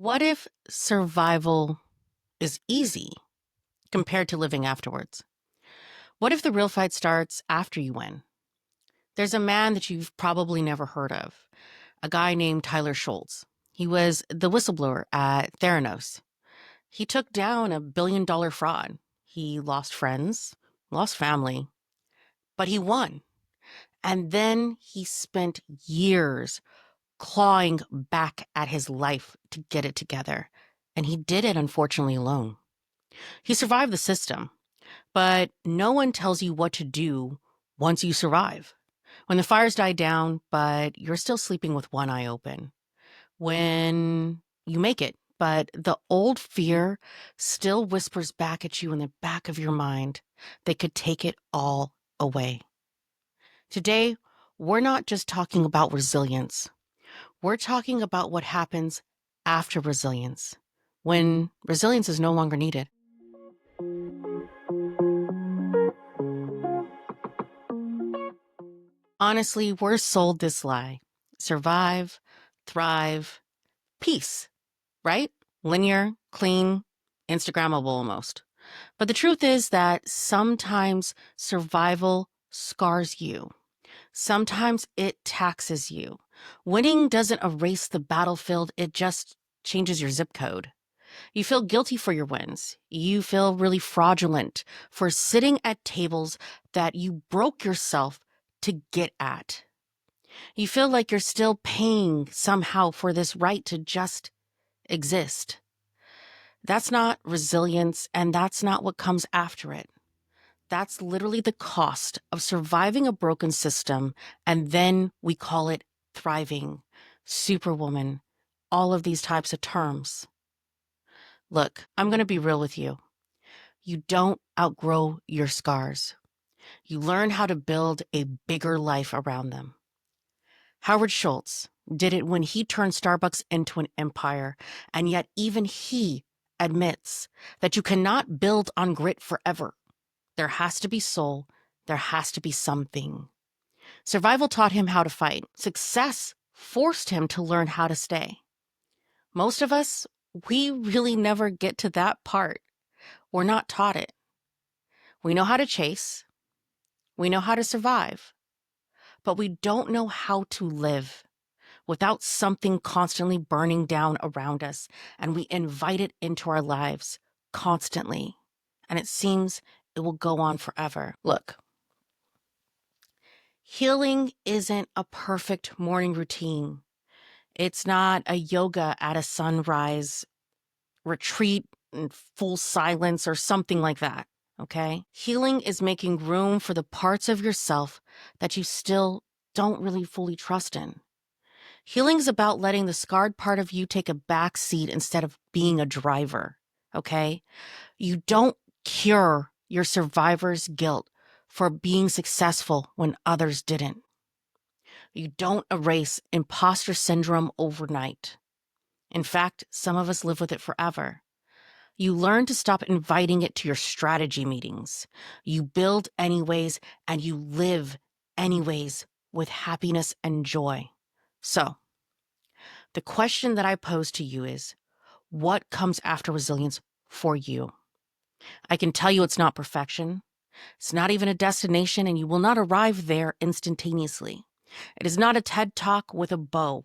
What if survival is easy compared to living afterwards? What if the real fight starts after you win? There's a man that you've probably never heard of, a guy named Tyler Schultz. He was the whistleblower at Theranos. He took down a $1 billion fraud. He lost friends, lost family, but he won. And then he spent years clawing back at his life to get it together. And he did it, unfortunately, alone. He survived the system, but no one tells you what to do once you survive. When the fires die down, but you're still sleeping with one eye open. When you make it, but the old fear still whispers back at you in the back of your mind. They could take it all away. Today, we're not just talking about resilience. We're talking about what happens after resilience, when resilience is no longer needed. Honestly, we're sold this lie: survive, thrive, peace, right? Linear, clean, Instagrammable almost. But the truth is that sometimes survival scars you. Sometimes it taxes you. Winning doesn't erase the battlefield, it just changes your zip code. You feel guilty for your wins. You feel really fraudulent for sitting at tables that you broke yourself to get at. You feel like you're still paying somehow for this right to just exist. That's not resilience, and that's not what comes after it. That's literally the cost of surviving a broken system, and then we call it thriving, superwoman, all of these types of terms. Look, I'm going to be real with you. You don't outgrow your scars. You learn how to build a bigger life around them. Howard Schultz did it when he turned Starbucks into an empire, and yet even he admits that you cannot build on grit forever. There has to be soul. There has to be something. Survival taught him how to fight. Success forced him to learn how to stay. Most of us, we really never get to that part. We're not taught it. We know how to chase. We know how to survive. But we don't know how to live without something constantly burning down around us, and we invite it into our lives constantly. And it seems it will go on forever. Look, healing isn't a perfect morning routine. It's not a yoga at a sunrise retreat in full silence or something like that. Okay? Healing is making room for the parts of yourself that you still don't really fully trust in. Healing is about letting the scarred part of you take a back seat instead of being a driver. Okay? You don't cure your survivor's guilt for being successful when others didn't. You don't erase imposter syndrome overnight. In fact, some of us live with it forever. You learn to stop inviting it to your strategy meetings. You build anyways, and you live anyways with happiness and joy. So, the question that I pose to you is, what comes after resilience for you? I can tell you it's not perfection. It's not even a destination, and you will not arrive there instantaneously. It is not a TED Talk with a bow.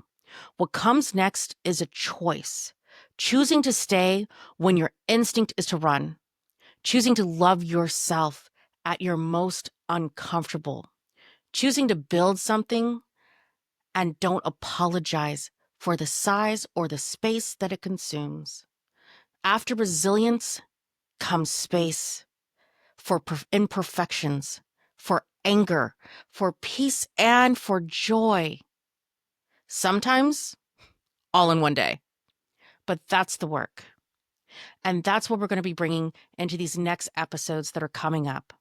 What comes next is a choice. Choosing to stay when your instinct is to run. Choosing to love yourself at your most uncomfortable. Choosing to build something and don't apologize for the size or the space that it consumes. After resilience comes space for imperfections, for anger, for peace, and for joy. Sometimes all in one day. But that's the work. And that's what we're going to be bringing into these next episodes that are coming up.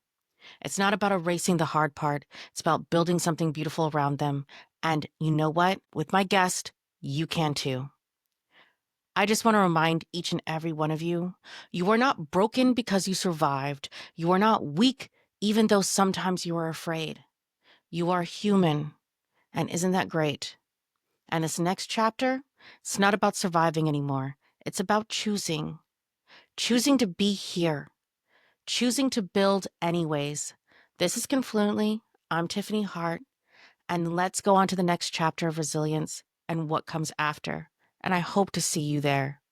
It's not about erasing the hard part. It's about building something beautiful around them. And you know what? With my guest, you can too. I just want to remind each and every one of you, you are not broken because you survived. You are not weak, even though sometimes you are afraid. You are human. And isn't that great? And this next chapter, it's not about surviving anymore. It's about choosing to be here, choosing to build anyways. This is Confluently. I'm Tiffany Hart, and let's go on to the next chapter of resilience and what comes after. And I hope to see you there.